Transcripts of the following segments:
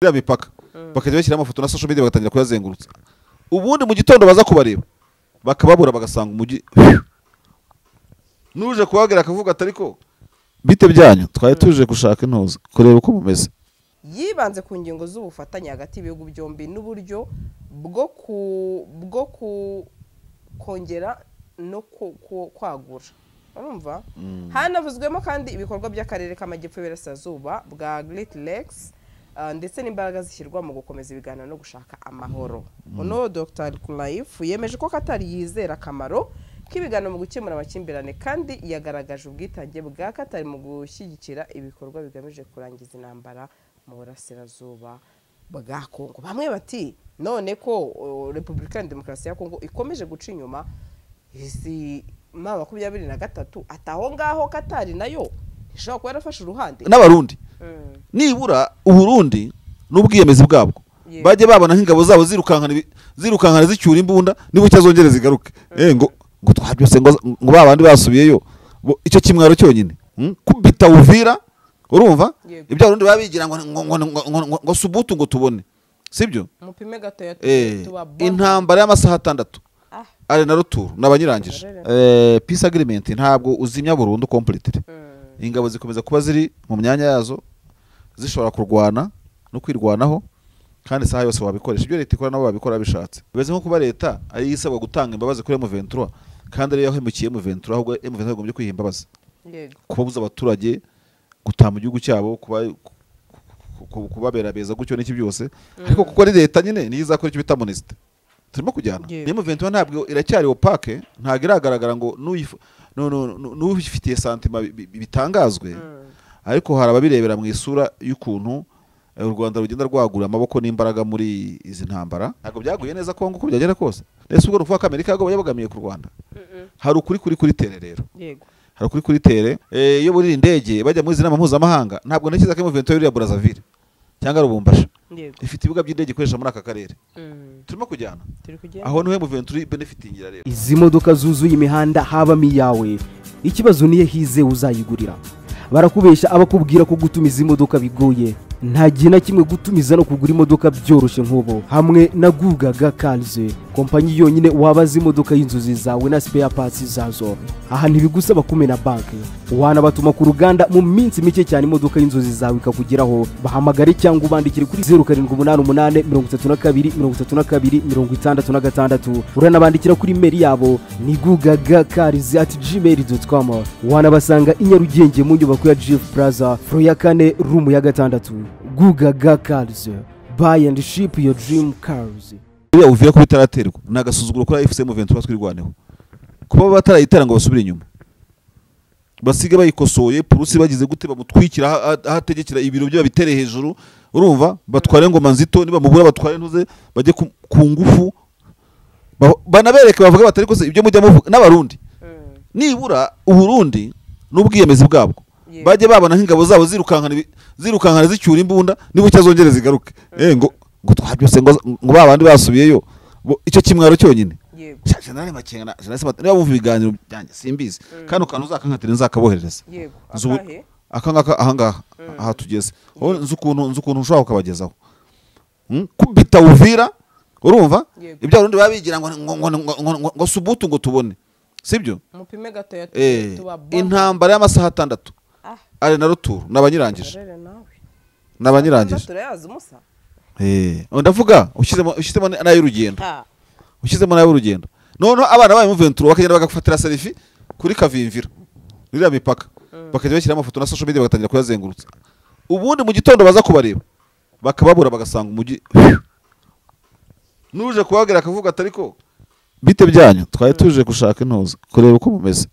iriya mipaka bakajya bashyira amafoto na social media bagatangira kuyazengurutsa, ubundi mu gitondo baza kubareba bakababura bagasanga umujyi nuje kubagira akavuga atari ko bite byanyu twari tuje gushaka intuza kureba uko mumeze. Yibanze ku ngingo z'ubufatanye hagati y'ibihugu byombi n'uburyo bwo kongera no kwagura. Urumva? Hanavuzwemo kandi ibikorwa by'akarere k'amajyepfo y'Iburasirazuba bwa Great Lakes ndetse n'imbaraga zishyirwa mu gukomeza ibiganiro no gushaka amahoro. Uno Dr. Kulaif yemeje ko Qatar yizera akamaro k'ibiganiro mu gukemura amakimbirane kandi yagaragaje ubwitange bwa Qatar mu gushyigikira ibikorwa bigamije kurangiza intambara mu Burasirazuba bwa Kongo. Bamwe bati none ko Repubulika ya Demokarasi ya Kongo ikomeje guca inyuma izi mama 23 ataho ngaho Qatar nayo ishobora kuba yarafashe uruhande n'abarundi nibura uburundi n'ubwiyemezi bwabwo baje babona nk'ingabo zabo zirukankana zicyura imbunda nibo cyazongere zigaruke ngo twabyose ngo babandi basubiyeyo icyo kimwaro cyonyine kubita Uvira. Urumva ibyo abarundi babigira ngo subutu ngo tubone sibyo mupime gato ya intambara y'amasaha 6 ari na ruturu nabanyirangije peace agreement ntabwo uzimya burundu completely. Ingabo zikomeza kuba ziri mu myanya yazo zishobora kurwana no kwirwanaho kandi saha yose wabikoresha ibyo leta ikora nabo babikora bishatse. Beze nko kuba leta ari yisabwa gutanga imbabazi kuri M23 kandi ari yahemukiye M23 ahubwo M23 igombye kwiha imbabazi kubabuza abaturage gutaha mu gihugu cyabo kubabera beza gutyo n'iki byose ariko kuko ari leta nyine niyo izakora icyo bita moniste turimo kujyana. M23 ntabwo iracyari opake ntabwo iragaragara ngo n'ubifitiye santima bitangazwe ariko hari ababirebera mu isura y'ukuntu u Rwanda rugenda rwagura amaboko n'imbaraga muri izi ntambara. Ntabwo byaguye neza Kongo ko byagera kose ese ubwo ruvuga ko Amerika yago yabagamiye ku Rwanda hari ukuri kuri tere rero hari ukuri kuri tere iyo buri indege bajya muri zinama mpuzamahanga ntabwo ntekereza ko M23 yuri ya Brazzaville cyangwa Rubumbashi ifite ibibuga by'indege ikoresha muri aka karere turimo kujyana aho niho M23 benefitingira rero. Izi modoka zuzuye imihanda habamo iyawe ikibazo niye hize uzayigurira barakubesha abakubwira ko gutumiza imodoka bigoye nta gihe na kimwe gutumiza no kugura imodoka byoroshye nk'ubu hamwe na Gugaga Cars kompanyi yonyine wabaza imodoka y'inzozi zawe na spare parts zazo. Aha ntibigusaba kumena banki wanabatuma ku ruganda mu minsi mike cyane imodoka y'inzozi zawe ikakugeraho. Bahamagare cyangwa ubandikire kuri 0788 uranabandikira kuri mail yabo ni gugagacars@gmail.com. wanabasanga i Nyarugenge mu nyubako ya Jeff Plaza floor ya 4 room ya 6. Gugaga Cars, buy and ship your dream cars. Uriya Uvira ko bitaraterwa nagasuzuguro kuri FCM 23 twirwaneho kuba batarayitera ngo basubire inyuma basiga bayikosoye purusi bagize gute bamutwikira ahategekera ibiro byo bitere hejuru. Urumva batware ngo manzito niba mubura batware ntuze bajye ku ngufu banabereke bavuga batari kose ibyo mujya muvuga n'abarundi nibura uburundi n'ubwiyemezi bwabwo baje babona nk'ingabo zabo zirukankana zicyura imbunda nibo cyazongere zigaruke ngo twabyose ngo babandi basubiyeyo icyo kimwaro cyonyine general Makenga niba bumva ibiganiro byanjye simbizi kandi ukantu uzakankatira nzakaboherereza akangaka ahangaha aha tugeze nzi ukuntu ushobora kubagezaho kubita Uvira. Urumva ibyo abarundi babigira ngo subutu ngo tubone sibyo mupime gato ya intambara y'amasaha 6 ari na ruturu nabanyirangije ndavuga ushyizemo nayo urugendo none abana bayo M23 bakagenda bagafatira selfie kuri Kavimvira ririya mipaka bakajya bashyira amafoto na social media bagatangira kuyazengurutsa, ubundi mu gitondo baza kubareba bakababura bagasanga umujyi nuje kubagira akavuga atari ko bite byanyu twari tuje gushaka intuza kureba uko mumeze.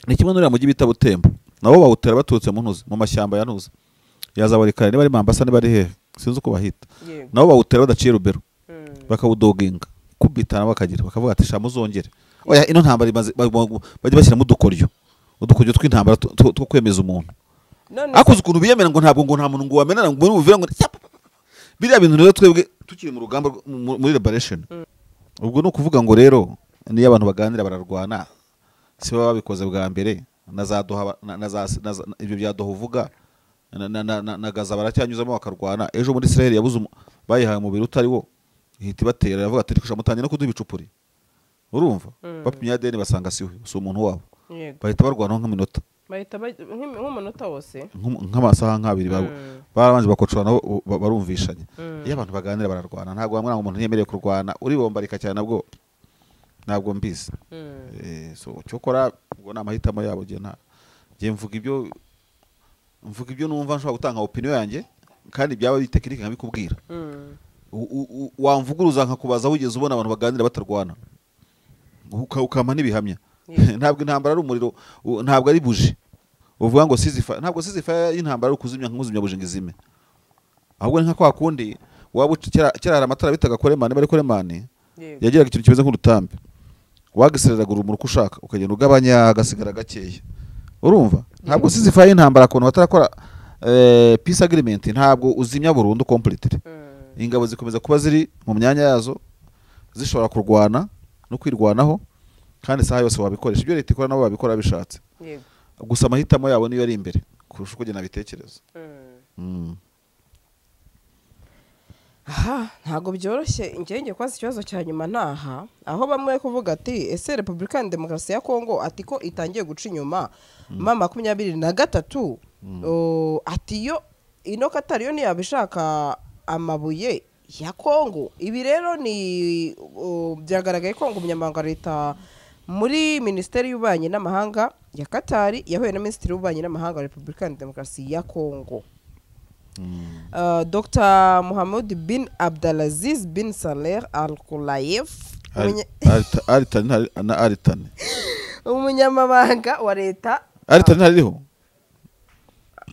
Ni kimwe n'uriya mujyi bita Butembo nabo bawutera baturutse mu ntuza mu mashyamba ya ntuza yazabarikana niba ari Mambasa niba ari hehe sinzi uko bahita nabo bawutera badaciye Rubero bakawudoginga kubitana bakagira bakavuga ati sha muzongere oya ino ntambara bajye bashyiramo udukoryo tw'intambara two kwemeza umuntu akuze ukuntu biyemera ngo ntabwo ngo nta muntu ngo wamenana ngo Uvira ngo biriya bintu rero twebwe tukiri mu rugamba muri liberation ubwo no kuvuga ngo rero niyo abantu baganira bararwana si baba babikoze bwa mbere na za Doha ibyo bya Doha uvuga na Gaza baracyanyuzamo bakarwana. Ejo muri Israel yabuze bayihaye umubiri utari wo, ihita ibatera yavuga ati reka mutangiye no kuduha ibicupuri, urumva bapimye ADN basanga si umuntu wabo, bahita barwanaho nk'iminota, bahita nk'umunota wose nk'amasaha nk'abiri barabanje bakocorana barumvishanye. Iyo abantu baganira bararwana, ntabwo bamwe ngo umuntu yemereye kurwana uribombarika cyane, ntabwo mbizi. So cyokora ubwo ni amahitamo yabo, ngiye mvuga ibyo numva nshobora gutanga opinion yanjye, kandi byaba ari tekinike nkabikubwira. Wamvuguruza nkakubaza wigeze ubona abantu baganira batarwana, ukama n'ibihamya. Ntabwo intambara ari umuriro, ntabwo ari buji uvuga ngo ntabwo sizifa y'intambara ari ukuzimya nk'uzimya buji ngo izime, ahubwo ni nka kwa kundi waba kera hari amatara bitaga koremane, bari koremane yagiraga ikintu kimeze nk'urutambi, wagisereraga urumuri uko ushaka ukagenda ugabanya agasigara gakeya, urumva. Ntabwo sizifa y'intambara kuntu batarakora peace agreement, ntabwo uzimya burundu completely. Ingabo zikomeza kuba ziri mu myanya yazo, zishobora kurwana no kwirwanaho, kandi saha yose wabikoresha ibyo leta ikora nabo babikora bishatse. Gusa amahitamo yabo niyo ari imbere kurusha uko gena bitekerezo. Ntabwo byoroshye. Ngenge kwaza ikibazo cya nyuma naha aho bamwe kuvuga ati ese Repubulika ya Demokarasi ya Kongo ati ko itangiye guca inyuma mama 23 ati yo ino Katari yo ntiyabishaka amabuye ya Kongo. Ibi rero ni byagaragaye ko ngo umunyamabanga leta muri Minisiteri y'Ububanyi n'Amahanga ya Katari yahuye na Minisitiri w'Ububanyi n'Amahanga wa Repubulika ya Demokarasi ya Kongo, Dr. Mohamed bin Abdelaziz bin Saleh Al-Kulayev, umunyamabanga wa leta. Aritani hariho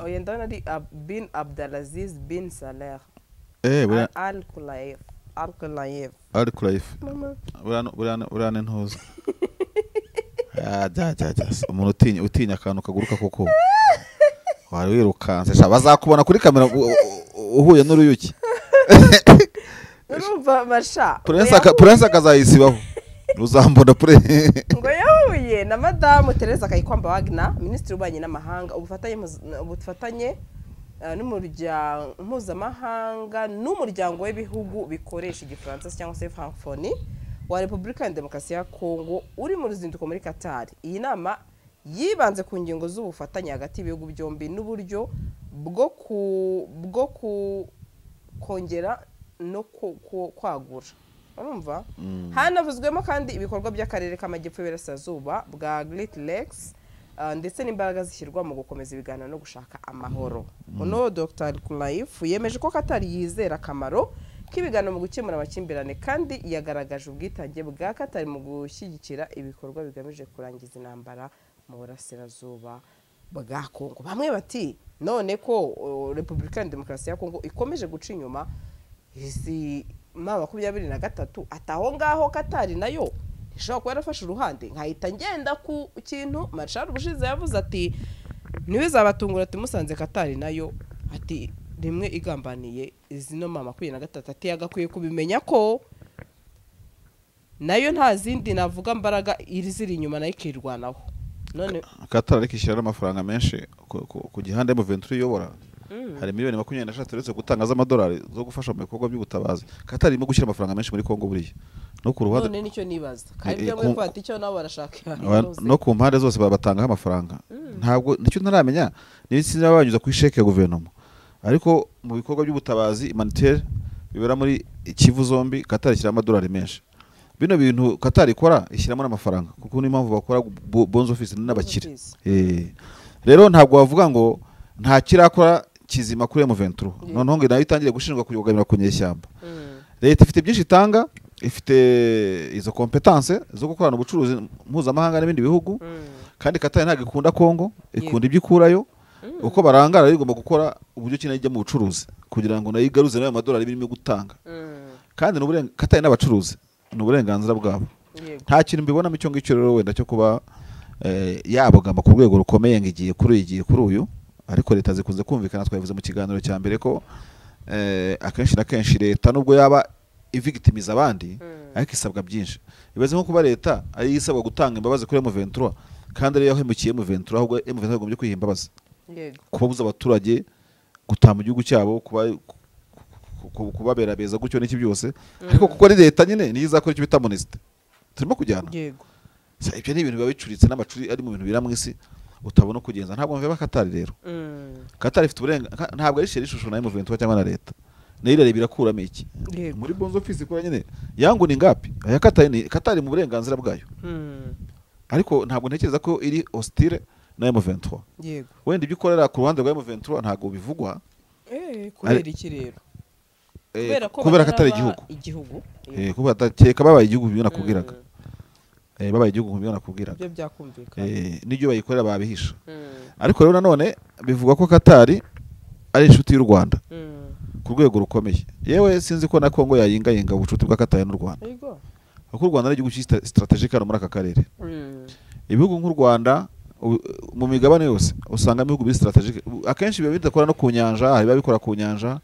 oyenda nari bin Abdelaziz bin Saleh Al-Kulayev. Burane ntuza umuntu utinya akantu kaguruka koko wari wirukanse bazakubona kuri kamera uhuye n'uruyuki. Urumva masha Prince akazayisibaho uzambona ngo yahuye na Madamu Teresa Kayikwamba Wagner, Minisitiri w'Ububanyi n'Amahanga, ubufatanye n'umuryango mpuzamahanga n'umuryango w'ibihugu bikoresha igifaransa cyangwa se francophonie wa Repubulika ya Demokarasi ya Kongo uri mu ruzinduko muri Qatar. Iyi nama yibanze ku ngingo z'ubufatanye hagati y'ibihugu byombi n'uburyo bwo kongera no kwagura, urumva. Hanavuzwemo kandi ibikorwa by'akarere k'amajyepfo y'Iburasirazuba bwa Great Lakes, ndetse n'imbaraga zishyirwa mu gukomeza ibiganiro no gushaka amahoro. Uno Dr. Kulayev yemeje ko Qatar yizera akamaro k'ibiganiro mu gukemura amakimbirane, kandi yagaragaje ubwitange bwa Qatar mu gushyigikira ibikorwa bigamije kurangiza intambara mu burasirazuba bwa Kongo. Bamwe bati none ko Repubulika ya Demokarasi ya Kongo ikomeje guca inyuma izi mama 23 ataho ngaho Qatar nayo ishobora kuba yarafashe uruhande. Nkahita ngenda ku kintu Marshal Bushize yavuze ati ntibizabatungura ati musanze Qatar nayo ati rimwe igambaniye izino mama 23 ati yagakwiye kubimenya ko nayo nta zindi navuga mbaraga iri ziri inyuma nayo ikirwanaho. None Qatar ariko ishyira amafaranga menshi ku gihande mu Venture yobora, hari miliyoni 23 uretse gutanga z'amadolari zo gufasha mu bikorwa by'ubutabazi. Qatar irimo gushyira amafaranga menshi muri Kongo buriya, no ku ruhande none nicyo nibaza kandi byo mwe kwati cyo nabo barashaka no ku mpande zose babatangaho amafaranga. Ntabwo nicyo ntaramenya n'itsinda babanyuza ku isheke ya guverinoma, ariko mu bikorwa by'ubutabazi humanitaire bibera muri Kivu zombi Qatar ishyira amadolari menshi. Bino bintu Qatar ikora ishyiramo n'amafaranga kuko ni impamvu bakora bonzo office n'abakire. Rero ntabwo wavuga ngo nta kirakora kizima kuri M23, noneho ngo nayo itangire gushinjwa kuyogamira ku nyeshyamba. Leta ifite byinshi itanga, ifite izo competence zo gukorana ubucuruzi mpuzamahanga n'ibindi bihugu, kandi Qatar ntabwo ikunda Kongo, ikunda ibyo ikurayo. Uko barangara rigomba gukora uburyo kintu ijya mu bucuruzi kugira ngo nayo igaruze nayo amadolari birimo gutanga, kandi Qatar n'abacuruzi n'uburenganzira bwabo. Nta kintu mbibona mu cyo ngicyo rero wenda cyo kuba yabogamba ku rwego rukomeye ngo igiye kuri uyu, ariko leta zikunze kumvikana. Twabivuze mu kiganiro cya mbere ko akenshi na kenshi leta nubwo yaba ivictimiza abandi ariko isabwa byinshi. Ibaze nko kuba leta ari isabwa gutanga imbabazi kuri M23 kandi ariyo yahemukiye M23 ahubwo M23 yagombye kwiha imbabazi yego kubabuza abaturage gutaha mu gihugu cyabo kubabera beza gutyo n'iki byose ariko kuko ari leta nyine niyo izakora icyo bita amnesty turimo kujyana yego ibyo ni ibintu biba bicuritse n'amacuri ari mu bintu bira mu isi utabona kugenza ntabwo mvuye bakatari rero Katari ifite uburenga ntabwo ari sheri ishusho na M23 cyangwa na leta nayo irareba irakuramo iki muri bonzo office ikora nyine yangu ni ngapi aya Katari mu burenganzira bwayo ariko ntabwo ntekereza ko iri hostile na M23 yego wenda ibyo ukorera ku ruhande rwa M23 ntabwo bivugwa kubera iki rero kubera Katari igihugu kubera atakeka babaye igihugu byo nakubwiraga babaye igihugu byo nakubwiraga byo byakumvikana n'ibyo bayikorera babihisha ariko rero nanone bivugwa ko Katari ari inshuti y'u Rwanda ku rwego rukomeye yewe sinzi ko na Kongo yayingayinga ubucuti bwa Katari n'u Rwanda kuko u Rwanda ari igihugu strategique muri aka karere ibihugu nk'u Rwanda mu migabane yose usanga ibihugu biri strategique akenshi biba bidakora no ku nyanja biba bikora ku nyanja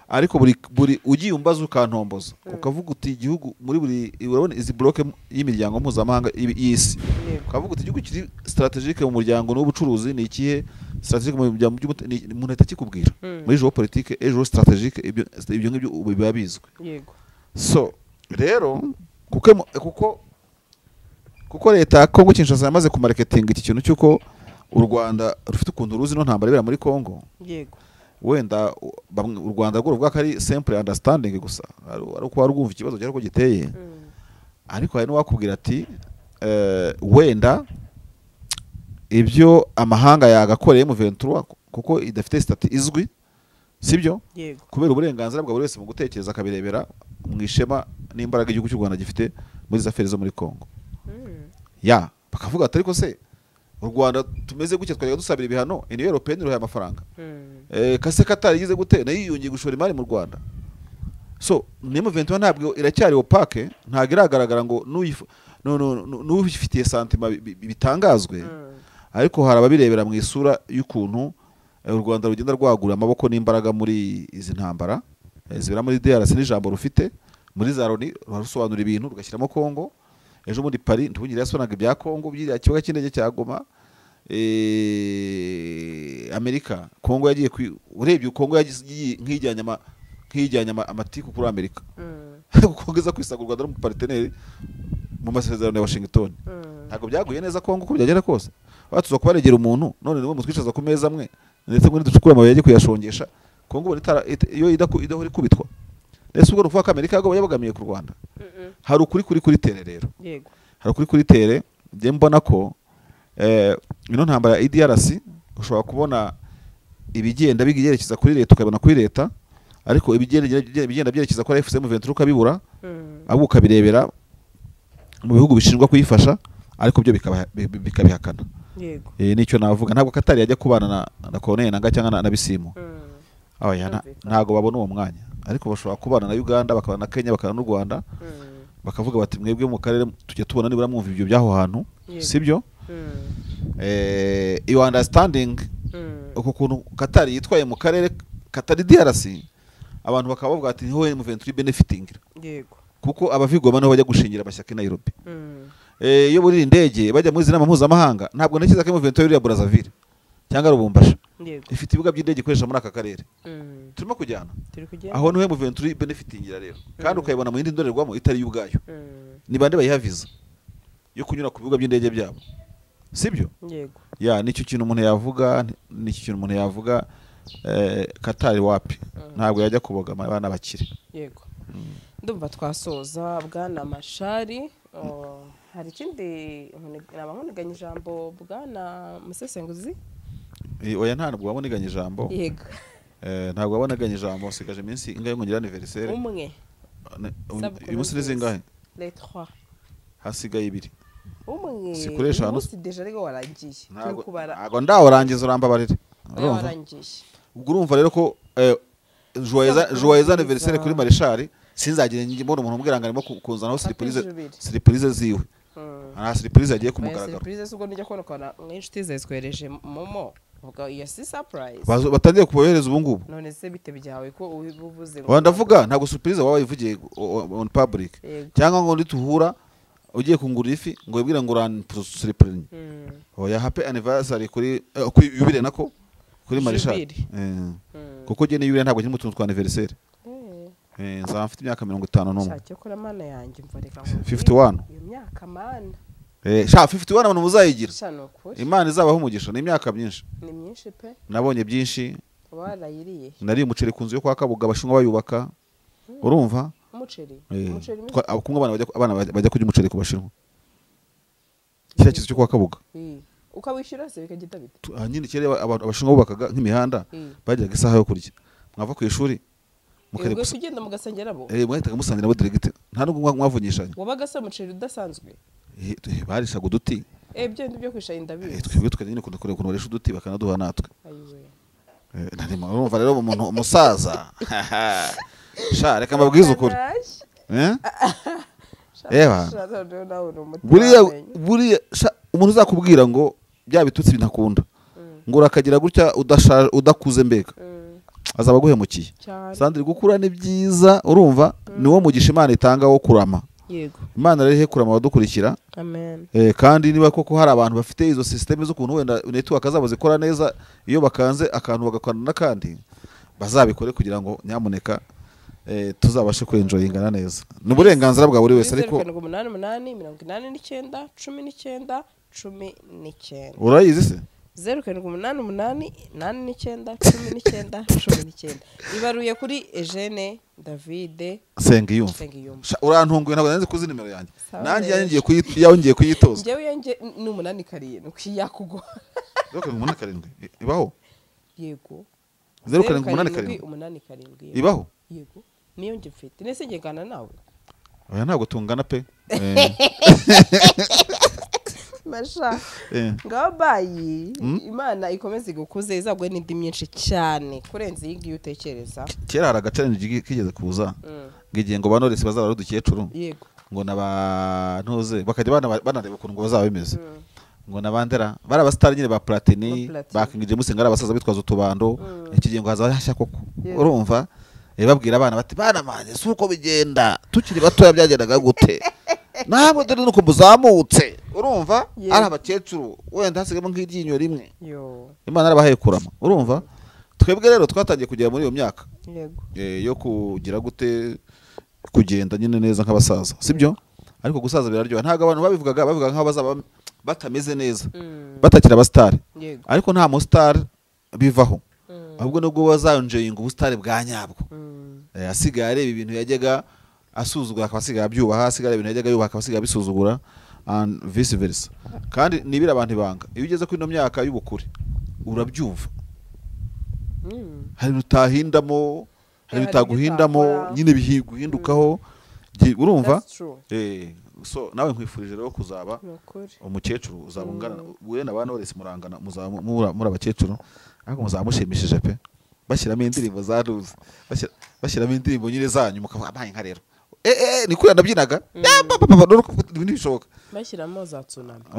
ariko buri ugiye umbaza ukantomboza ukavuga uti igihugu muri buri urabona izi bloke y'imiryango mpuzamahanga y'isi ukavuga uti igihugu kiri strategique mu muryango n'ubucuruzi ni ikihe strategique mu muryango umuntu ahita akikubwira muri geopolitique ejo strategique ibyo ngibyo biba bizwi yego so rero kuko leta ya Kongo Kinshasa yamaze ku marketing iki kintu cyuko u Rwanda rufite ukuntu ruzi no ntambara ibera muri Kongo yego wenda u Rwanda rwo ruvuga ko ari simple understanding gusa ari uko warumva ikibazo cyarwo giteye ariko hari n'uwakubwira ati wenda ibyo amahanga yagakoreye mu 23 kuko idafite stati izwi sibyo kubera uburenganzira bwa buri wese mu gutekereza akabirebera mu ishema n'imbaraga igihugu cy'u Rwanda gifite muri zaferi zo muri Kongo bakavuga ati ariko se u Rwanda tumeze gutya twajya dusabira ibihano Union Européenne iruhaye amafaranga kase Katari yize gute nayo yiyongeye gushora imari mu Rwanda so M23 ntabwo iracyari opaque ntabwo iragaragara ngo n'ufitiye santima bitangazwe ariko hari ababirebera mu isura y'ukuntu u Rwanda rugenda rwagura amaboko n'imbaraga muri izi ntambara zibera muri DRC n'ijambo rufite muri za Loni rusobanura ibintu rugashyiramo Kongo ejo muri Paris ntubugire yasonaga ibya Kongo byiriya kibuga cy'indege cya Goma Amerika Kongo yagiye urebye Kongo yagiye nkijyanye amatiku kuri Amerika kongeza kwisaga u Rwanda no mu partenaire mu masezerano ya Washington ntabwo byaguye neza Kongo uko byagera kose batuza kubaregera umuntu none niwe mutwicaza ku meza amwe ndetse ngo ducukura amabuye yagiye kuyashongesha Kongo iyo idahora ikubitwa ese ubwo ruvuga ko Amerika yabogamiye ku Rwanda hari ukuri kuri tere rero yego hari ukuri kuri tere njye mbona ko ino ntambara ya IDRC ushobora kubona ibigenda bigerekeza kuri leta ukabona kuri leta ariko ibigenda byerekeza kuri FCM23 ukabibura ahubwo ukabirebera mu bihugu bishinzwe kuyifasha ariko byo bikabihakana yego nicyo navuga ntabwo Katari yajya kubana na Colonel Nanga cyangwa na Bisimo ntabwo babona uwo mwanya ariko bashobora kubana na Uganda bakabana na Kenya bakabana n'u Rwanda bakavuga bati mwebwe mu karere tujya tubona nibura mwumva ibyo byaho hantu sibyo you understanding uko kuntu Katari yitwaye mu karere Katari DRC abantu bakaba bavuga ati niho M23 benefiting yego kuko abavigoma niho bajya gushingira amashyaka i Nairobi iyo buri indege bajya muri zinama mpuzamahanga ntabwo ntekereza ko M23 iri ya Brazzaville cyangwa Lubumbashi ifite ibibuga by'indege ikoresha muri aka karere turimo kujyana aho niho M23 benefitingira rero kandi ukayibona mu yindi ndorerwamo itari y'ubwayo ni bande bayihaviza yo kunyura ku bibuga by'indege byabo sibyo yego nicyo kintu umuntu yavuga Katari wapi ntabwo yajya kubogama abana bakire yego ndumva twasoza bwana Mashari hari ikindi nabahoneganya ijambo bwana musesenguzi oya ntabwo waboneganya ijambo yego ntabwo waboneganya ijambo sigaje iminsi ingahe ngira anniversaire umwe uyu munsi nizingahe les 3 hasigaye 2 umwe sikoresha hano umunsi deja rego warangiye ntabwo ndaworangiza urambabarire warangiye ubwo urumva rero ko joyeux anniversaire kuri Marshal sinzagire mbona umuntu umbwira ngo arimo kuzanaho surprise ziwe nta surprise yagiye kumugaragara surprise ubwo nijya kubona nk'inshuti zezwereje momo ubwo iyo si surprise batangiye kubohereza ubu ngubu none se bite byawe ko ubivuze ngo ndavuga ntabwo surprise waba yivugiye on public cyangwa ngo ndituhura ugiye kungura ifi ngo wibwira ngo uran surprise oya happy anniversary kuri yubire nako kuri Marshal kuko je ni yubire ntabwo kirimo tuntu twa anniversary nzaba mfite imyaka 51 shake kora mana yanjye mvoreka 51 iyo myaka mana sha 51 abantu muzayigira shano kuri Imana izabaho umugisha ni imyaka myinshi ni myinshi pe nabonye byinshi warayiriye nari umuceri kunzu yo kwa Kabuga abashinwa bayubaka urumva umuceri kumwe abana bajya kurya umuceri ku bashinwa kira kizo cyo kwa Kabuga ukawishyura se bikagita bite nyine kire abashinwa bubakaga nk'imihanda bajyaga isaha yo kurya mwava ku ishuri mukare kugenda mugasengera bo mwahitaga musangira bo direct nta nubwo mwavunyishanya wabaga se umuceri udasanzwe barishaga uduti byo ndi byo kwishaye ndabizi twebwe tukajya nyine kudukora ukuntu barisha uduti bakanaduha natwe ayiwe ntarimo urumva rero umuntu umusaza sha reka mbabwize ukuri buriya umuntu uzakubwira ngo bya bitutsi binakunda ngo urakagira gutya udakuze mbega azaba guhemukiye sandri gukura ni byiza urumva niwo mugisha Imana itanga wo kurama yego Imana rero ihe kurama badukurikira amen kandi niba koko hari abantu bafite izo systeme zo kuntu wenda network azaba zikora neza iyo bakanze akantu bagakwana nakandi bazabikore kugira ngo nyamuneka tuzabashe kwenjoyingana neza n'uburenganzira bwa buri wese ariko 8889 urayizi se 07888919 ibaruye kuri Eugene David Sengiyumva urantunguye ntabwo nanze kuzi nimero yanjye nanjye yangiye kuyitoza njyewe yanjye ni 87 kiyakugwa 0787 ibaho yego 0787 ibaho yego niyo nje mfite nese ngegana nawe oya ntabwo tungana pe masha ngaho bayi Imana ikomeze gukuze izagwe n'indi myinshi cyane kurenza iyi ngiyo utekereza kera hari agacenge kigeze kuza ngigiye ngo banores bazaba rudukecuru yego ngo nabantuze bakajya banareba ukuntu ngo bazaba bimeze ngo nabandera bari abasitari nyine ba Platini bakingije musenga ari abasaza bitwaza utubando ikigiye ngo haza hashya koko urumva babwira abana bati bana manje suko bigenda tukiri batoya byagendaga gute ntabwo dore nuko muzamutse urumva ari abakecuru wenda hasigamo nk'iryinyo rimwe Imana arabahaye kurama urumva twebwe rero twatangiye kugera muri iyo myaka yo kugira gute kugenda nyine neza nk'abasaza sibyo ariko gusaza biraryoha ntabwo abantu bavuga nk'aho bazaba batameze neza batakira abasitari ariko nta mu star bivaho ahubwo nubwo bazanjeyinga ubusitari bwa nyabwo asigaye areba ibintu yajyaga asuzugura akabasigaye abyubaha asigaye ibintu yajyaga yubaha akabasigaye abisuzugura and vice versa kandi nibira abantu ibanga iyo ugeze kuri ino myaka y'ubukure urabyumva hari utahindamo hari utaguhindamo nyine bihiguhindukaho urumva so nawe nkwifurije rero kuzaba umukecuru uzabungana we nabana wese murangana muri abakecuru ariko muzamushimishije pe bashyiramo indirimbo za ruzi bashyiramo indirimbo nyine zanyu mukavuga amaye nka rero ni kuri nabyinaga ntibishoboka bashyiramo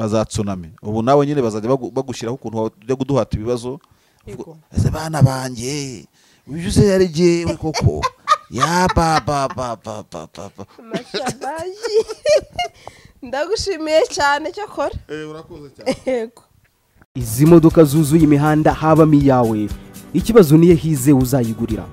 za tsunami ubu nawe nyine bazajya bagushyiraho ukuntu wajya kuduhata ibibazo ese bana banjye ubyuze yaregewe koko ya baba mashabaji ndagushimiye cyane cyo kora urakoze cyane izi modoka zuzuye imihanda habamo iyawe ikibazo niye hize uzayigurira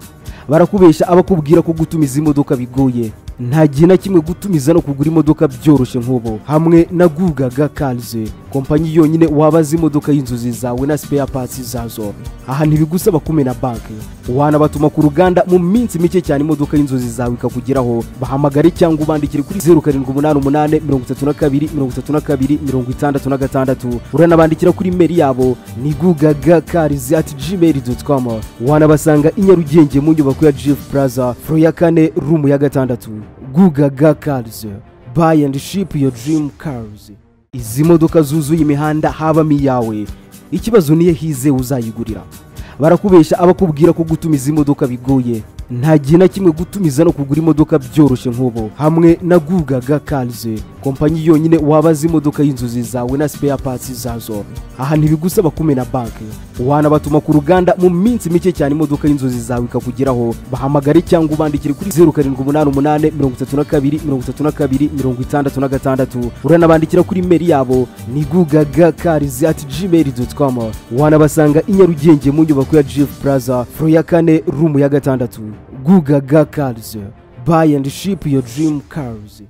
barakubesha abakubwira ko gutumiza imodoka bigoye nta gihe na kimwe gutumiza no kugura imodoka byoroshye nk'ubu hamwe na Gugaga Cars kompanyi yonyine wabaza imodoka y'inzozi zawe na spare parts zazo aha ntibigusaba kumena banki wanabatuma ku ruganda mu minsi mike cyane imodoka y'inzozi zawe ikakugeraho bahamagare cyangwa ubandikire kuri 0788323266 uranabandikira kuri mail yabo ni gugagacars@gmail.com wanabasanga i Nyarugenge mu nyubako ya Jeff Plaza floor ya 4 room ya 6 Gugaga Cars buy and ship your dream cars izi modoka zuzuye imihanda habamo iyawe ikibazo niye hize uzayigurira barakubesha abakubwira ko gutumiza imodoka bigoye nta gihe na kimwe gutumiza no kugura imodoka byoroshye nk'ubu hamwe na Gugaga Cars, kompanyi yonyine wabaza imodoka y'inzozi zawe na spare parts zazo. Aha ntibigusaba kumena banki, wanabatuma ku ruganda mu minsi mike cyane imodoka y'inzozi zawe ikakugeraho. Bahamagare cyangwa ubandikire kuri 0788 32 32 66. Uranabandikira kuri mail yabo ni gugagacars@gmail.com. wanabasanga i Nyarugenge mu nyubako ya Jeff Plaza floor ya 4 room ya 6. Gugaga Cars, buy and ship your dream cars.